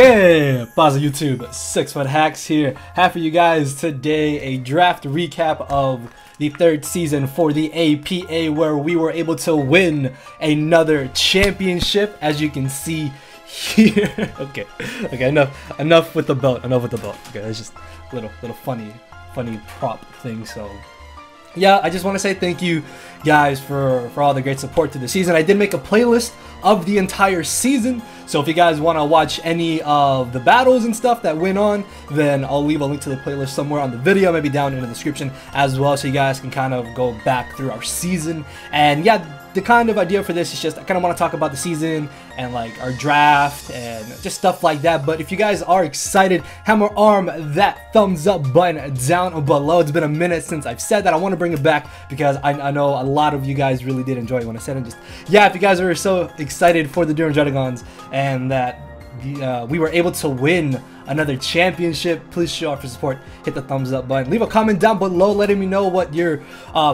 Okay, pause of YouTube, SixftHax here. Half of you guys today, a draft recap of the third season for the APA, where we were able to win another championship, as you can see here. okay, enough with the belt, Okay, that's just a little funny prop thing. So yeah, I just want to say thank you guys for all the great support to the season. I did make a playlist of the entire season, so if you guys want to watch any of the battles and stuff that went on, then I'll leave a link to the playlist somewhere on the video, maybe down in the description as well, so you guys can kind of go back through our season. And yeah, the kind of idea for this is just I kind of want to talk about the season and like our draft and just stuff like that. But if you guys are excited, hammer arm that thumbs up button down below. It's been a minute since I've said that. I want to bring it back because I know a lot of you guys really did enjoy it when I said it. Just yeah, if you guys are so excited for the Durham Druddigons and that we were able to win another championship, please show off your support, hit the thumbs up button, leave a comment down below letting me know what your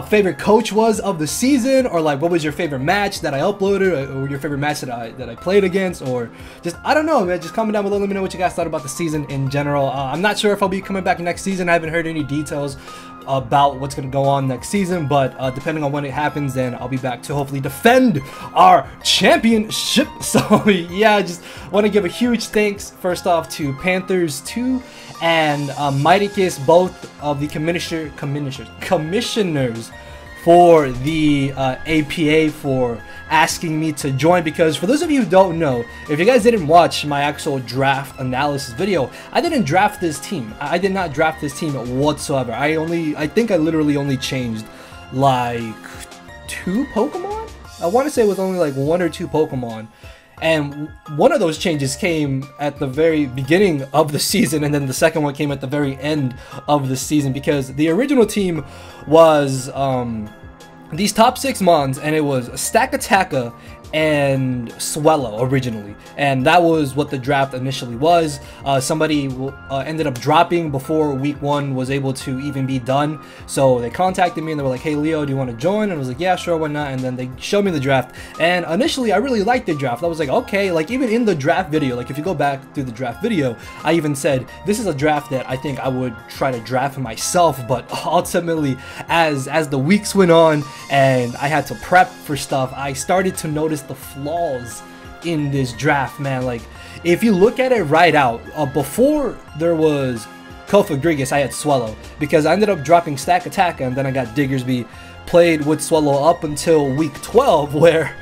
favorite coach was of the season, or like what was your favorite match that I uploaded, or your favorite match that I played against, or just I don't know, man. Just comment down below, let me know what you guys thought about the season in general. I'm not sure if I'll be coming back next season. I haven't heard any details about what's going to go on next season, but depending on when it happens, then I'll be back to hopefully defend our championship. So yeah, I just want to give a huge thanks first off to Panthers 2 and Miticus, both of the commissioners for the APA, for asking me to join. Because for those of you who don't know, if you guys didn't watch my actual draft analysis video, I didn't draft this team. I did not draft this team whatsoever. I think I literally only changed like 2 Pokemon. I want to say it was only like 1 or 2 Pokemon. And one of those changes came at the very beginning of the season, and then the second one came at the very end of the season, because the original team was these top 6 mons, and it was Stakataka and Swellow originally, and that was what the draft initially was. Somebody ended up dropping before week 1 was able to even be done, so they contacted me and they were like, hey Leo, do you want to join? And I was like, yeah, sure, why not? And then they showed me the draft, and initially I really liked the draft. I was like, okay, like even in the draft video, like if you go back through the draft video, I even said this is a draft that I think I would try to draft myself. But ultimately, as the weeks went on and I had to prep for stuff, I started to notice the flaws in this draft, man. Like if you look at it right out, before there was Cofagrigus, I had Swellow because I ended up dropping Stakataka, and then I got Diggersby, played with Swellow up until week 12, where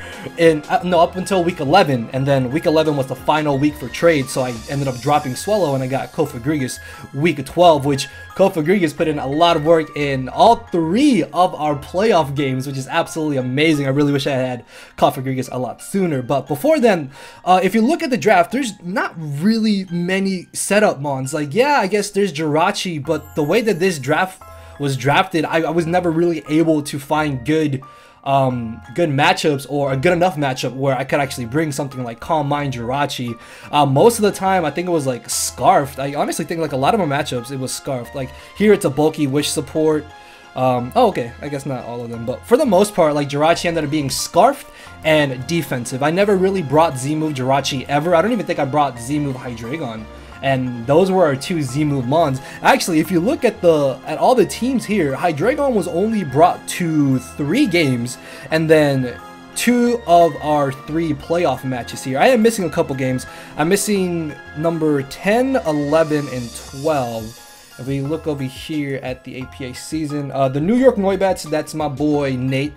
up until week 11, and then week 11 was the final week for trade, so I ended up dropping Swellow and I got Cofagrigus week 12, which Cofagrigus put in a lot of work in all 3 of our playoff games, which is absolutely amazing. I really wish I had Cofagrigus a lot sooner. But before then, if you look at the draft, there's not really many setup mons. Like yeah, I guess there's Jirachi, but the way that this draft was drafted, I was never really able to find good matchups, or a good enough matchup where I could actually bring something like Calm Mind Jirachi. Most of the time I think it was like Scarfed. I honestly think like a lot of my matchups it was Scarfed. Like here it's a bulky wish support. Oh, okay, I guess not all of them, but for the most part, like Jirachi ended up being Scarfed and defensive. I never really brought Z-move Jirachi ever. I don't even think I brought Z-move Hydreigon. And those were our 2 Z-move mons. Actually, if you look at all the teams here, Hydreigon was only brought to 3 games, and then 2 of our 3 playoff matches here. I am missing a couple games. I'm missing number 10, 11, and 12. If we look over here at the APA season, the New York Noibats, that's my boy Nate.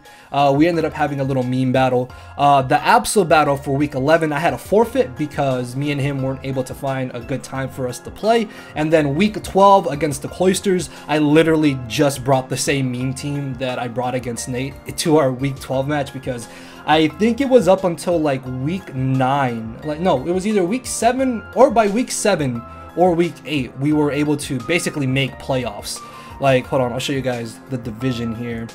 We ended up having a little meme battle. The Absols battle for week 11, I had a forfeit because me and him weren't able to find a good time for us to play. And then week 12 against the Cloysters, I literally just brought the same meme team that I brought against Nate to our week 12 match, because I think it was up until like week 9. Like no, it was either week 7 or by week 7 or week 8 we were able to basically make playoffs. Like hold on, I'll show you guys the division here.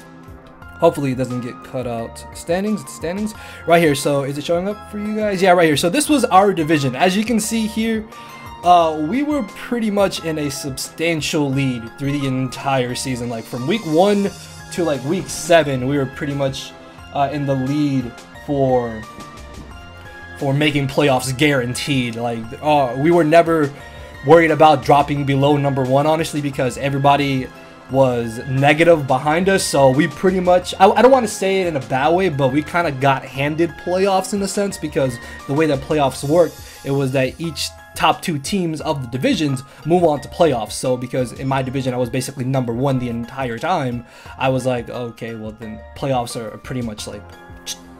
Hopefully it doesn't get cut out. Standings right here. So is it showing up for you guys? Yeah, right here. So this was our division. As you can see here, we were pretty much in a substantial lead through the entire season. Like from week 1 to like week 7, we were pretty much in the lead for for making playoffs guaranteed. Like, we were never worried about dropping below #1, honestly, because everybody was negative behind us. So we pretty much, I don't want to say it in a bad way, but we kind of got handed playoffs in a sense, because the way that playoffs worked, it was that each top 2 teams of the divisions move on to playoffs. So because in my division I was basically #1 the entire time, I was like, okay, well then playoffs are pretty much like,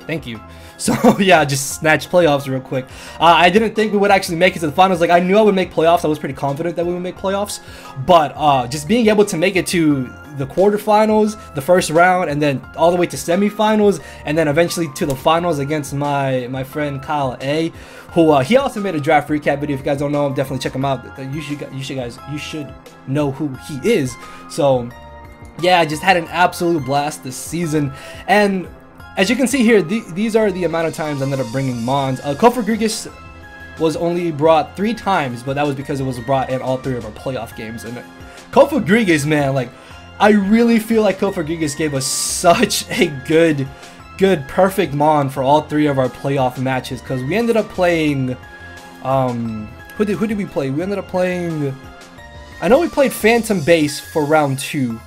thank you. So yeah, just snatch playoffs real quick. I didn't think we would actually make it to the finals. Like, I knew I would make playoffs. I was pretty confident that we would make playoffs. But just being able to make it to the quarterfinals, the first round, and then all the way to semifinals, and then eventually to the finals against my friend Kyle A, who he also made a draft recap video. If you guys don't know him, definitely check him out. You should know who he is. So yeah, I just had an absolute blast this season. And as you can see here, these are the amount of times I ended up bringing Mons. Cofagrigus was only brought 3 times, but that was because it was brought in all 3 of our playoff games. And Cofagrigus, man, like, I really feel like Cofagrigus gave us such a good, perfect Mon for all 3 of our playoff matches, because we ended up playing, who did we play? We ended up playing, I know we played Phantombass for round 2.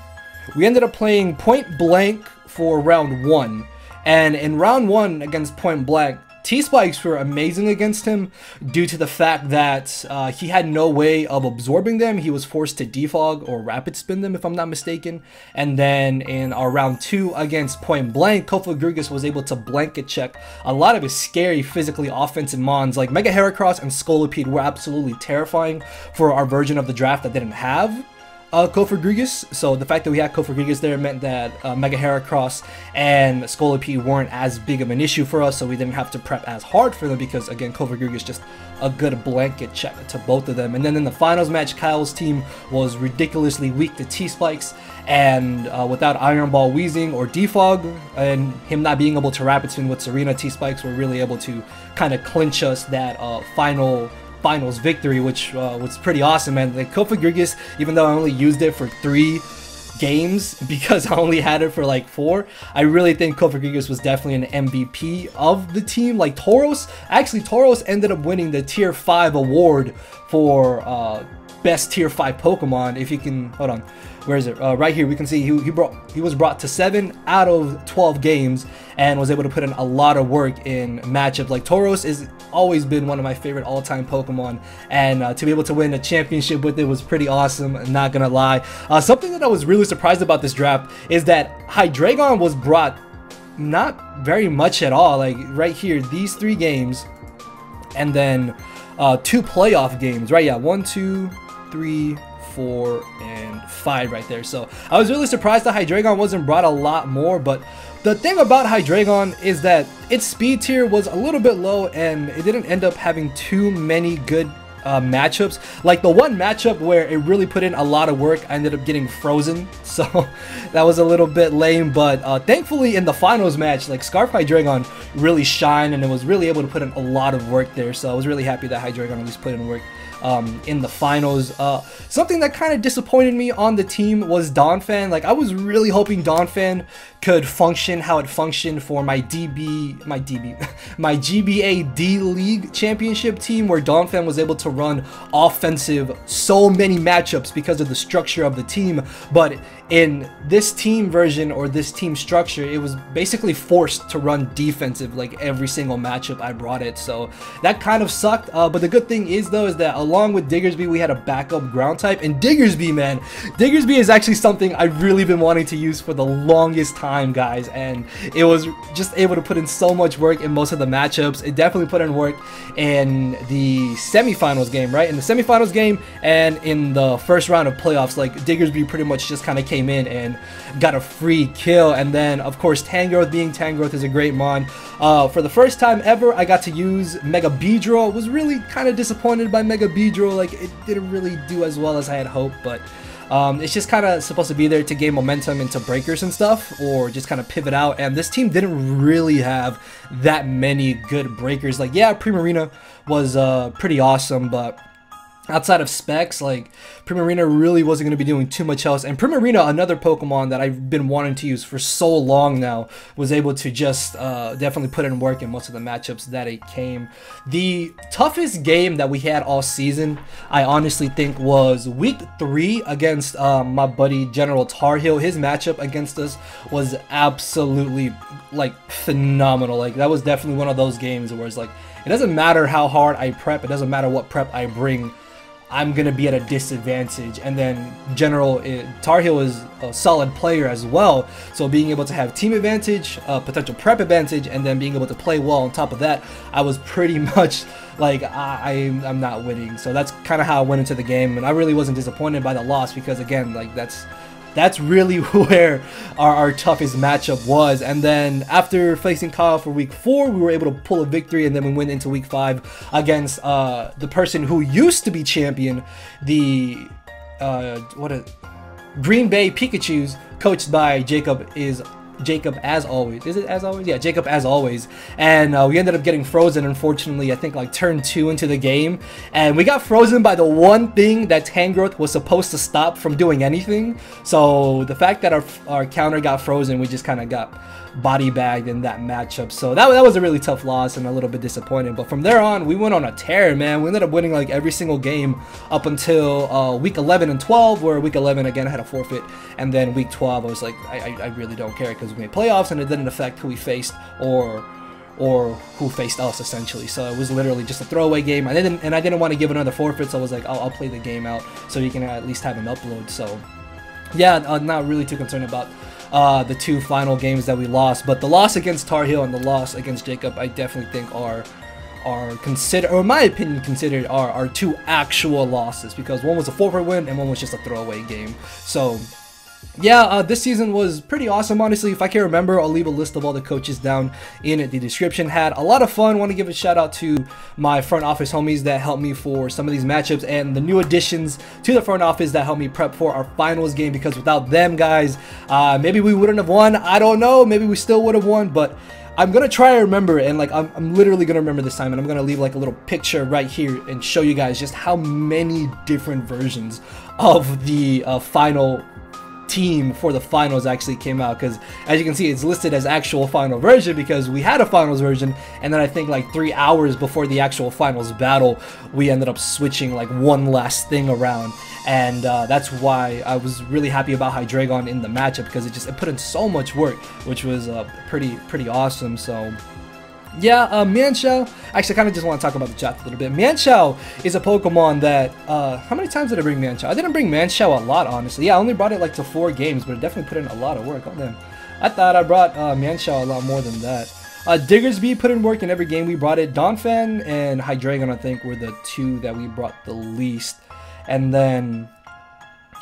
We ended up playing Point Blank for round 1. And in round 1 against Point Blank, T-Spikes were amazing against him due to the fact that he had no way of absorbing them. He was forced to defog or rapid spin them, if I'm not mistaken. And then in our round 2 against Point Blank, Cofagrigus was able to blanket check a lot of his scary physically offensive Mons. Like Mega Heracross and Scolipede were absolutely terrifying for our version of the draft that didn't have Cofagrigus. So the fact that we had Cofagrigus there meant that Mega Heracross and Scolipede weren't as big of an issue for us, so we didn't have to prep as hard for them, because again, Cofagrigus just a good blanket check to both of them. And then in the finals match, Kyle's team was ridiculously weak to T-Spikes, and without Iron Ball Weezing or Defog, and him not being able to rapid spin with Serena, T-Spikes were really able to kind of clinch us that finals victory, which was pretty awesome. And the Cofagrigus, even though I only used it for 3 games because I only had it for like 4, I really think Cofagrigus was definitely an MVP of the team. Like Tauros ended up winning the tier 5 award for best tier 5 Pokemon. If you can, hold on, where is it? Right here, we can see he was brought to 7 out of 12 games and was able to put in a lot of work in matchups. Like Tauros is always been one of my favorite all-time Pokemon, and to be able to win a championship with it was pretty awesome, not gonna lie. Something that I was really surprised about this draft is that Hydreigon was brought not very much at all. Like right here, these 3 games, and then 2 playoff games, right? Yeah, 1, 2, 3, 4, and 5 right there. So I was really surprised that Hydreigon wasn't brought a lot more, but the thing about Hydreigon is that its speed tier was a little bit low, and it didn't end up having too many good matchups. Like the one matchup where it really put in a lot of work, I ended up getting frozen, so that was a little bit lame. But thankfully in the finals match, like Scarf Hydreigon really shined, and it was really able to put in a lot of work there. So I was really happy that Hydreigon at least put in work in the finals. Something that kind of disappointed me on the team was Donphan. Like I was really hoping Donphan could function how it functioned for my GBA D League championship team, where Donphan was able to run offensive so many matchups because of the structure of the team. But in this team version, or this team structure, it was basically forced to run defensive like every single matchup I brought it. So that kind of sucked. But the good thing is though, is that along with Diggersby, we had a backup ground type. And Diggersby, man, Diggersby is actually something I've really been wanting to use for the longest time, guys. And it was just able to put in so much work in most of the matchups. It definitely put in work in the semifinals game, right? In the semifinals game and in the first round of playoffs, like Diggersby pretty much just kind of came in and got a free kill. And then of course Tangrowth, being Tangrowth is a great mon. For the first time ever, I got to use Mega Beedrill. Was really kind of disappointed by Mega Beedrill. Like it didn't really do as well as I had hoped, but it's just kind of supposed to be there to gain momentum into breakers and stuff, or just kind of pivot out. And this team didn't really have that many good breakers. Like yeah, Primarina was pretty awesome, but outside of specs, like Primarina really wasn't going to be doing too much else. And Primarina, another Pokemon that I've been wanting to use for so long now, was able to just definitely put in work in most of the matchups that it came. The toughest game that we had all season, I honestly think, was week 3 against my buddy GeneralTarheel. His matchup against us was absolutely like phenomenal. Like that was definitely one of those games where it's like, it doesn't matter how hard I prep, it doesn't matter what prep I bring, I'm gonna be at a disadvantage. And then GeneralTarheel is a solid player as well, so being able to have team advantage, potential prep advantage, and then being able to play well on top of that, I was pretty much like I'm not winning. So that's kind of how I went into the game, and I really wasn't disappointed by the loss, because again, like that's really where our toughest matchup was. And then after facing Kyle for week 4, we were able to pull a victory, and then we went into week 5 against the person who used to be champion, the Greenbay Pikachus, coached by JacubAsAlways. Is it as always? Yeah, JacubAsAlways. And we ended up getting frozen, unfortunately, I think like turn 2 into the game. And we got frozen by the one thing that Tangrowth was supposed to stop from doing anything. So the fact that our counter got frozen, we just kind of got body bagged in that matchup. So that was a really tough loss and a little bit disappointing. But from there on, we went on a tear, man. We ended up winning like every single game up until week 11 and 12, where week 11 again had a forfeit, and then week 12 I was like, I really don't care, because we made playoffs and it didn't affect who we faced or who faced us, essentially. So it was literally just a throwaway game. I didn't want to give another forfeit, so I was like, I'll play the game out so you can at least have an upload. So yeah, I'm not really too concerned about the 2 final games that we lost, but the loss against Tarheel and the loss against Jacob, I definitely think are considered, or in my opinion, considered are 2 actual losses, because one was a forfeit win and one was just a throwaway game. So yeah, this season was pretty awesome, honestly. If I can remember, I'll leave a list of all the coaches down in the description. Had a lot of fun. Want to give a shout out to my front office homies that helped me for some of these matchups, and the new additions to the front office that helped me prep for our finals game, because without them guys, maybe we wouldn't have won. I don't know, maybe we still would have won, but I'm gonna try to remember, and like I'm literally gonna remember this time, and I'm gonna leave like a little picture right here and show you guys just how many different versions of the final team for the finals actually came out. Because as you can see, it's listed as actual final version because we had a finals version, and then I think like 3 hours before the actual finals battle, we ended up switching like one last thing around. And that's why I was really happy about Hydreigon in the matchup, because it put in so much work, which was pretty awesome. So yeah, Mienshao, actually I kind of just want to talk about the draft a little bit. Mienshao is a Pokemon that, how many times did I bring Mienshao? I didn't bring Mienshao a lot, honestly. Yeah, I only brought it like to 4 games, but it definitely put in a lot of work. Oh man, I thought I brought Mienshao a lot more than that. Diggersby put in work in every game we brought it. Donphan and Hydreigon, I think, were the 2 that we brought the least. And then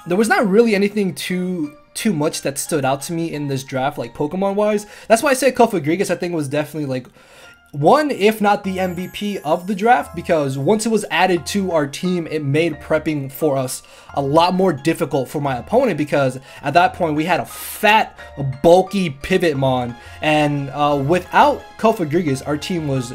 there was not really anything too much that stood out to me in this draft, like Pokemon wise. That's why I say Cofagrigus, I think, was definitely like one, if not the MVP of the draft, because once it was added to our team, it made prepping for us a lot more difficult for my opponent, because at that point we had a fat, bulky Pivotmon, and without Cofagrigus, our team was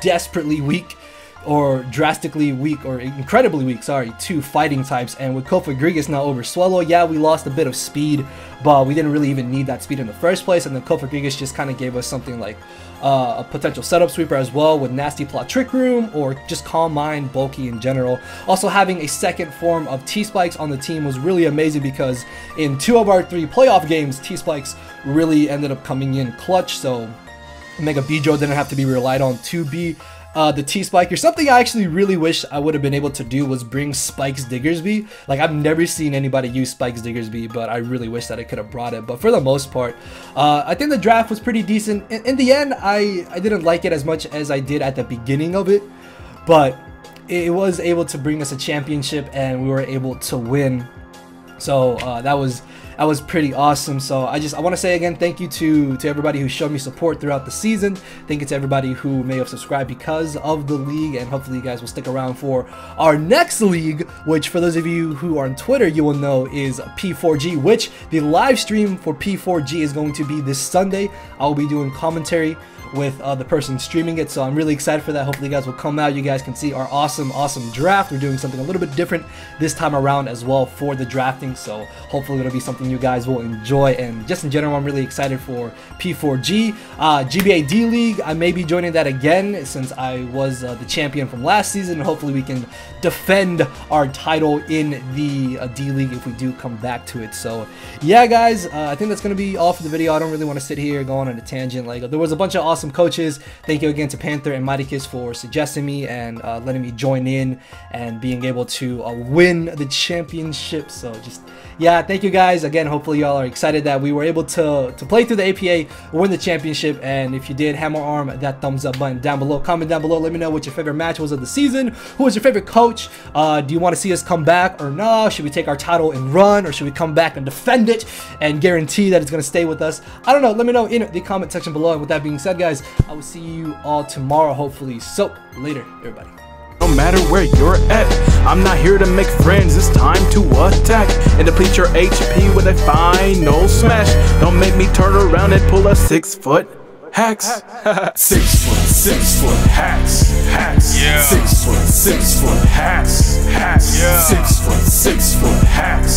desperately weak, or drastically weak, or incredibly weak, sorry, to fighting types. And with Cofagrigus now over Swallow, yeah, we lost a bit of speed, but we didn't really even need that speed in the first place. And then Cofagrigus just kind of gave us something like a potential setup sweeper as well, with Nasty Plot Trick Room, or just Calm Mind, bulky in general. Also, having a second form of T-Spikes on the team was really amazing, because in 2 of our 3 playoff games, T-Spikes really ended up coming in clutch. So Mega Beedrill didn't have to be relied on to be the T-Spiker. Something I actually really wish I would have been able to do was bring Spikes Diggersby. Like, I've never seen anybody use Spikes Diggersby, but I really wish that I could have brought it. But for the most part, I think the draft was pretty decent. In the end, I didn't like it as much as I did at the beginning of it, but it was able to bring us a championship, and we were able to win. So that was that was pretty awesome. So I want to say again, thank you to everybody who showed me support throughout the season. Thank you to everybody who may have subscribed because of the league, and hopefully you guys will stick around for our next league, which for those of you who are on Twitter, you will know is P4G, which the live stream for P4G is going to be this Sunday. I will be doing commentary with the person streaming it, so I'm really excited for that. Hopefully you guys will come out. You guys can see our awesome draft. We're doing something a little bit different this time around as well for the drafting, so hopefully it'll be something you guys will enjoy. And just in general, I'm really excited for P4G. GBA D League, I may be joining that again since I was the champion from last season, and hopefully we can defend our title in the D League if we do come back to it. So yeah guys, I think that's gonna be all for the video. I don't really want to sit here going on a tangent. Like, there was a bunch of awesome coaches. Thank you again to Panther and Miticus for suggesting me and letting me join in and being able to win the championship. So just, yeah, thank you guys again. Hopefully y'all are excited that we were able to play through the APA, win the championship. And if you did, hammer arm that thumbs up button down below. Comment down below, let me know what your favorite match was of the season. Who was your favorite coach? Do you want to see us come back or no? Should we take our title and run, or should we come back and defend it and guarantee that it's going to stay with us? I don't know. Let me know in the comment section below. And with that being said, guys, I will see you all tomorrow, hopefully. So later, everybody. No matter where you're at, I'm not here to make friends, it's time to attack and deplete your HP with a final smash. Don't make me turn around and pull a 6-foot hacks. 6 foot hacks, hacks. Yeah. 6 foot hacks, hacks. Yeah. 6 foot hacks.